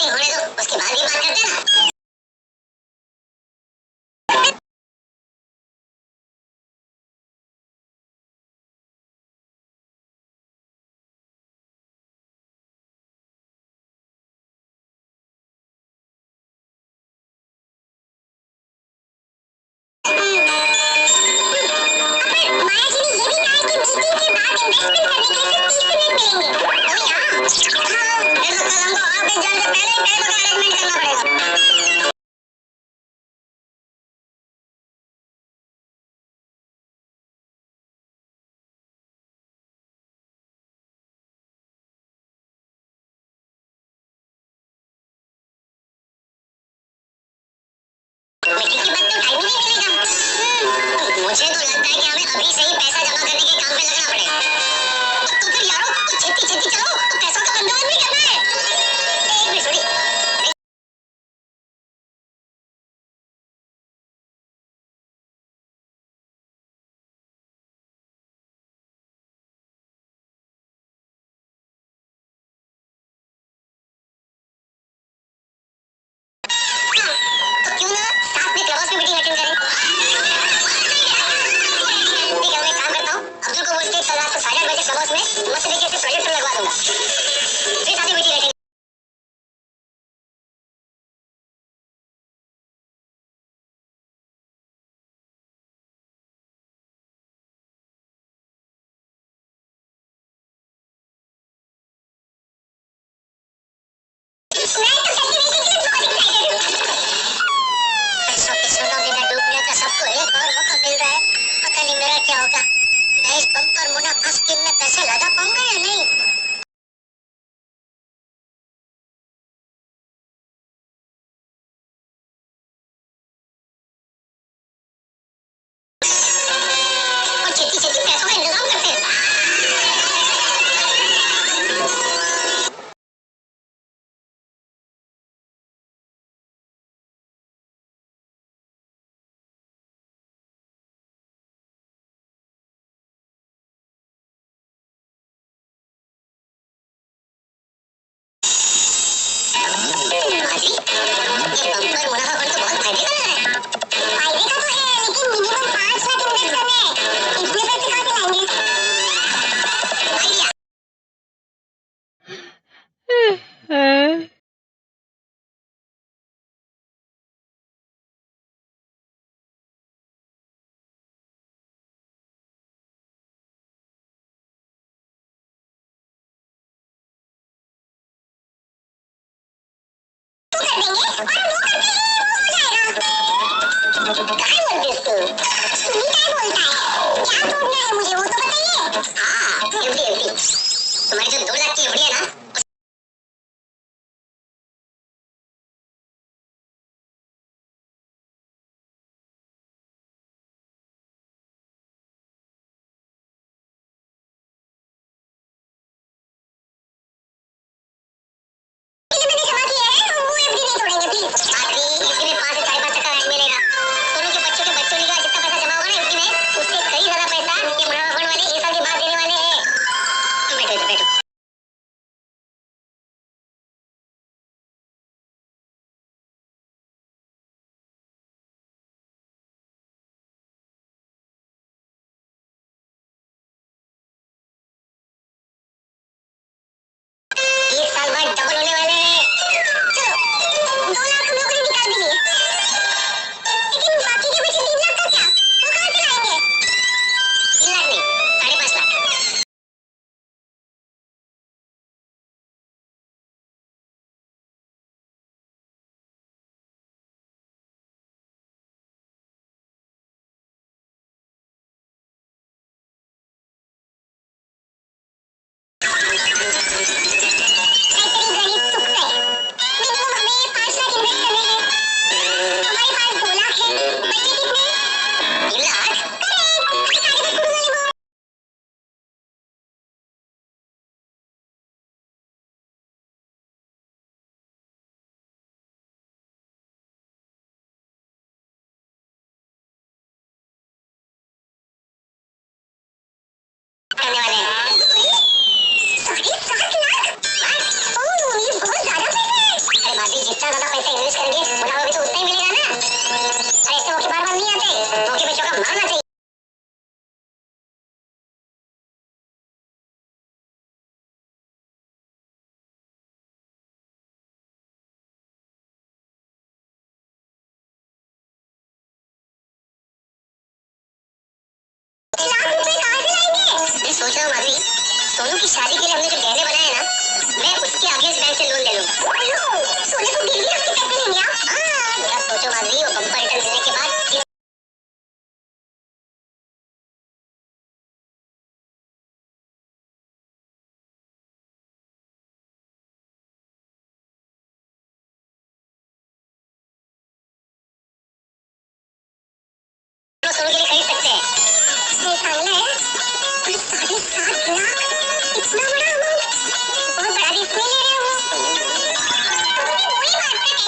Meeting होने दो, उसके बाद भी बात करते हैं ना। मुझे तो लगता है कि हमें अभी से ही पैसा जमा करने के काम पे लगना पड़ेगा। तो फिर यारो, तो छेती छेती चलो, तो पैसों का बंदोबस्त भी करना है। एक मिनट थोड़ी। तो क्यों ना साथ में क्लब हाउस में मीटिंग अटेंड करें। ठीक है, मैं काम करता हूँ। अब्दुल को बोल के कल रात को 8:30 बजे क्लब हाउस में मस्त तरीके से प्रोजेक्टर लगवा दूंगा। फिर साथ में मीटिंग अटेंड। सबको एक और मौका मिल रहा है, पता नहीं मेरा क्या होगा। मैं इस बम्पर मुनाफा स्कीम में पैसे लगा पाऊंगा या नहीं। और छेती छेती पैसों का इंतजाम करते हैं। बाजी, ये बम्पर मुनाफा फंड तो बहुत फायदे का लग रहा है। फायदे का तो है, लेकिन मिनिमम 5 लाख इन्वेस्ट करने हैं। इतने पैसे कहाँ से लाएंगे? आइडिया। तू कर देंगे और हम वो करते हैं, वो हो जाएगा। काय बोलते तू? तू ही काय बोलता है? क्या तोड़ना है मुझे, वो तो बताइए। हाँ, एफडी। तुम्हारी जो 2 लाख की एफडी है ना, जो मैंने जमा किया है, वो एफडी नहीं तोड़ेंगे प्लीज। बाकी एफडी में 5 से 5.5% रेट मिलेगा। सोनू के बच्चों का जितना पैसा जमा होगा ना एफडी में, उससे कई ज्यादा पैसा ये मुनाफा फंड वाले 1 साल के बाद देने वाले हैं। बैठो बैठो। एक साल बाद डबल होने वाले हैं। चलो, 2 लाख हम लोगों ने निकाल दिए, लेकिन बाकी के बचे 3 लाख का क्या? वो कहाँ से लाएंगे? 3 लाख नहीं, 5.5 लाख। तेरी गणित चुकता है। मिनिमम हमें 5 लाख इन्वेस्ट करने हैं। हमारे पास 2 लाख है, बचे कितने? 3 लाख। करेक्ट, आगे बस पूछ ले वो। करने वाले हैं। 7.5 लाख? ओह, ये बहुत ज्यादा पैसे हैं। अरे सोच रहा हूँ माधुरी, सोनू की शादी के लिए हमने जो गहने बनाए ना, मैं उसके अगेंस्ट बैंक से लोन ले लूँ। सोने को गिरवी रख के पैसे लेंगे आप? हाँ, जरा सोचो माधुरी, वो बम्पर रिटर्न देने के बाद तो सोनू के लिए खरीद सकते हैं। सही सांगला है, पर 7.5 लाख, इतना बड़ा अमाउंट, बहुत बड़ा रिस्क नहीं ले रहे हो। वही बात का टेंशन है कि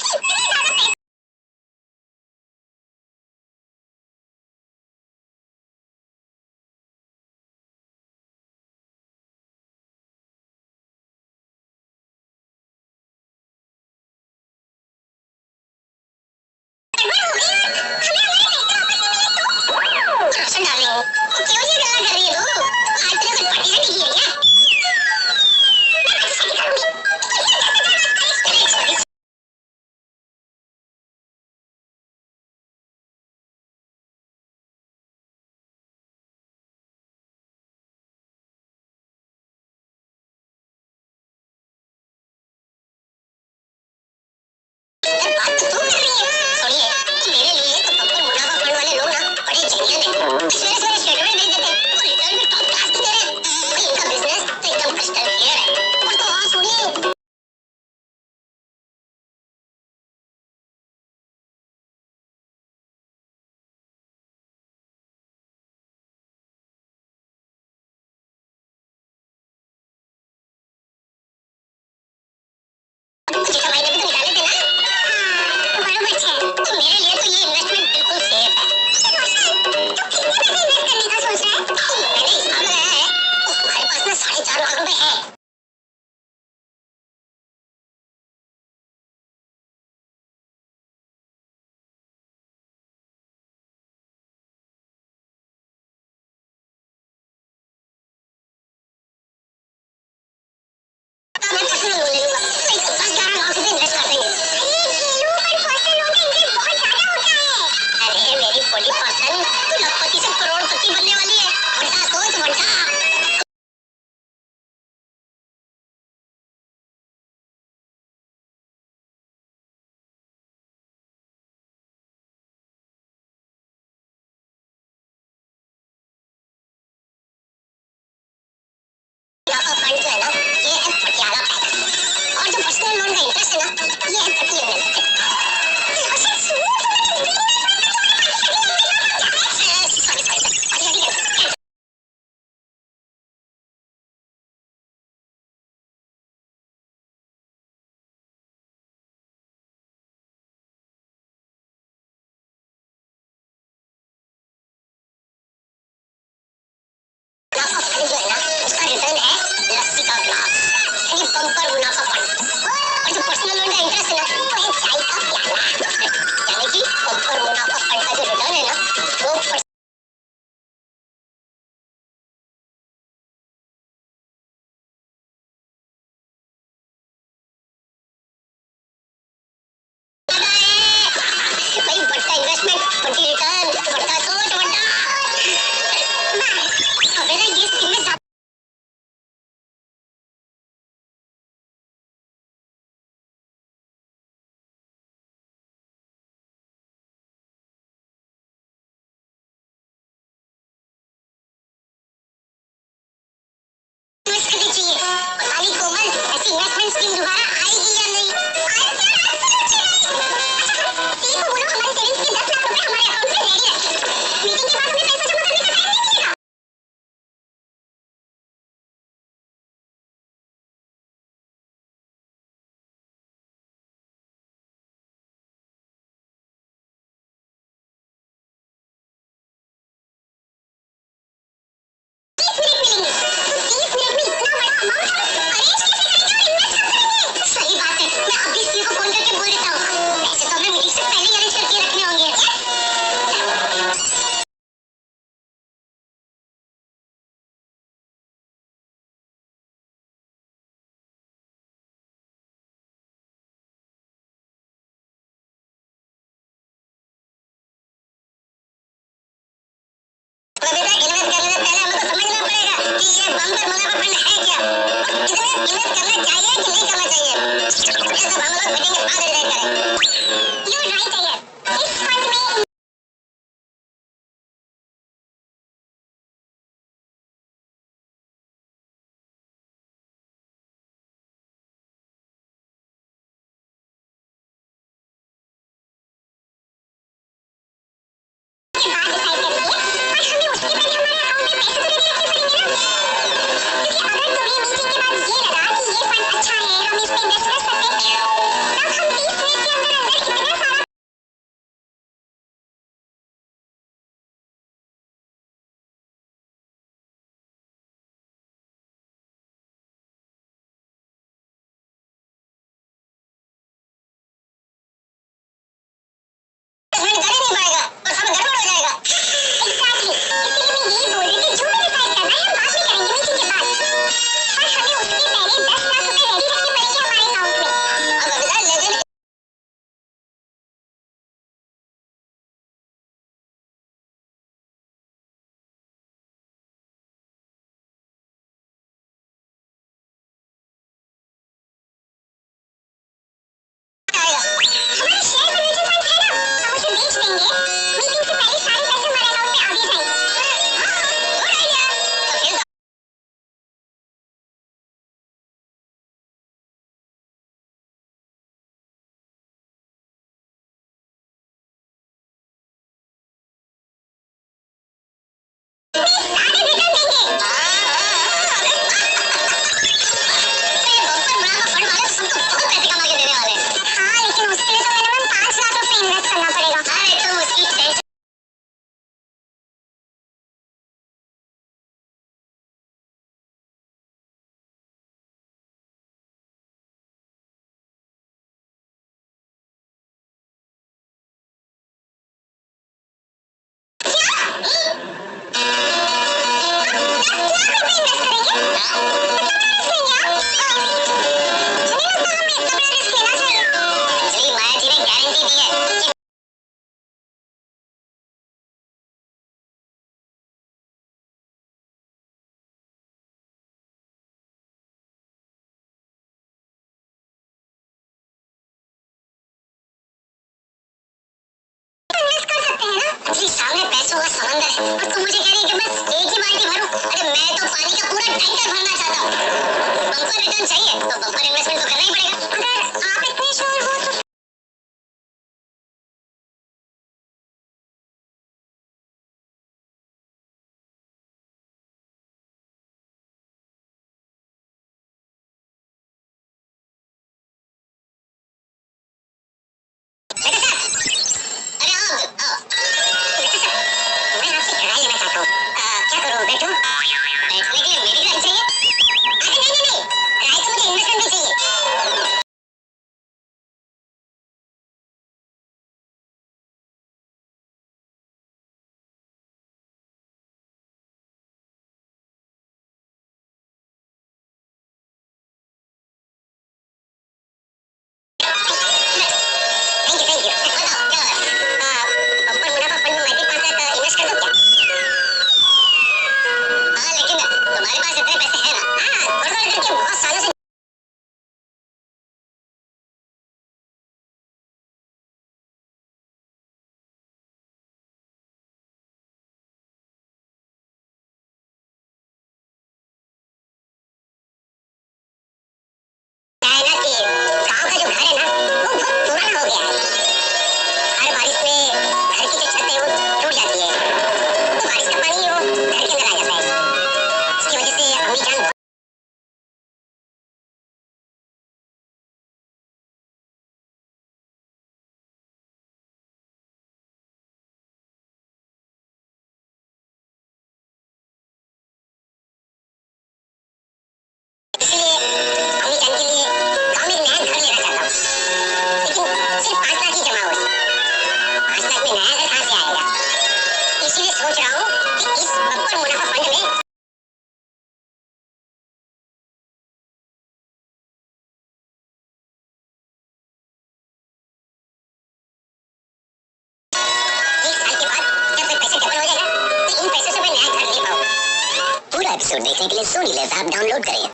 इतने ज्यादा पैसे गड़बड़ हो गई और हमें हमारे पैसे वापस नहीं मिले तो? रोशन डार्लिंग, क्यों ये गल्ला कर रही है तू? आज तेरे को पार्टी से नहीं है क्या? मैं पार्टी शादी करूंगी। बात तो तू कर रही है। सुनिए, मेरे लिए तो के बाद डिसाइड करेंगे, पर हमें उसके पहले हमारे अकाउंट में पैसे तो रेडी रखने पड़ेंगे ना, क्योंकि अगर तुम्हें मीटिंग के बाद ये लगा कि ये फंड अच्छा है, हम इसमें इन्वेस्ट कर सकते हैं, तब हम 30 मिनट के अंदर अंदर इतना सारा इन्वेस्टमेंट कर ही नहीं पाएगा और सब गड़बड़ हो जाएगा। एग्जैक्टली, इसीलिए मैं यही बोल रही थी, जो भी डिसाइड करना है हम बाद में करेंगे मीटिंग के बाद, पर हमें उसके पहले 10 लाख रुपए रेडी रखने पड़ेंगे हमारे अकाउंट में। अब अभिलाष लेजेंड आएगा। हमारा शेयर म्यूचुअल फंड है ना, हम उसे बेच देंगे, मीटिंग से पहले सारे पैसे हमारे अकाउंट में आ भी जाएंगे। हाँ, गुड आइडिया। तो फिर जी सामने पैसों का समंदर है और तुम मुझे कह रही है कि बस एक ही बाल्टी भरूं। अरे मैं तो पानी का पूरा टैंकर भरना चाहता हूँ। बम्पर रिटर्न चाहिए तो बम्पर इन्वेस्टमेंट तो करना ही पड़ेगा। अगर आप इतने श्योर हो तो बेटा साहब, अरे आओ आओ। बेटा साहब, मैं आपसे एक राय लेना चाहता हूँ। क्या करूँ, बैठूं? बैठने के लिए मेरी राय चाहिए? अरे नहीं, राय तो मुझे इन्वेस्टमेंट भी चाहिए। Thank you. बताओ क्या हो रहा है? बम्पर मुनाफा फंड में मैं भी 5 लाख इन्वेस्ट कर दूं क्या? हाँ, लेकिन तुम्हारे पास इतने पैसे हैं ना? हाँ, थोड़ा-थोड़ा करके बहुत सालों से क्या है ना कि गाँव का जो घर है ना, वो बहुत पुराना हो गया है। हर बारिश में घर की जो छत है वो टूट जाती है, तो बारिश का पानी वो घर के अंदर आ जाता है। इसकी वजह से अम्मी जान इसलिए अम्मी जान के लिए गाँव में एक नया घर लेना चाहता हूँ, लेकिन सिर्फ 5 लाख ही जमा हुए। 5 लाख में नया घर कहाँ से आएगा? इसीलिए सोच रहा हूँ कि इस बम्पर मुनाफा फंड में एक साल के बाद जब मेरे पैसे डबल हो जाएगा, तो इन पैसों से मैं नया घर ले पाऊँ। पूरा एपिसोड देखने के लिए सोनी लिव ऐप डाउनलोड करें।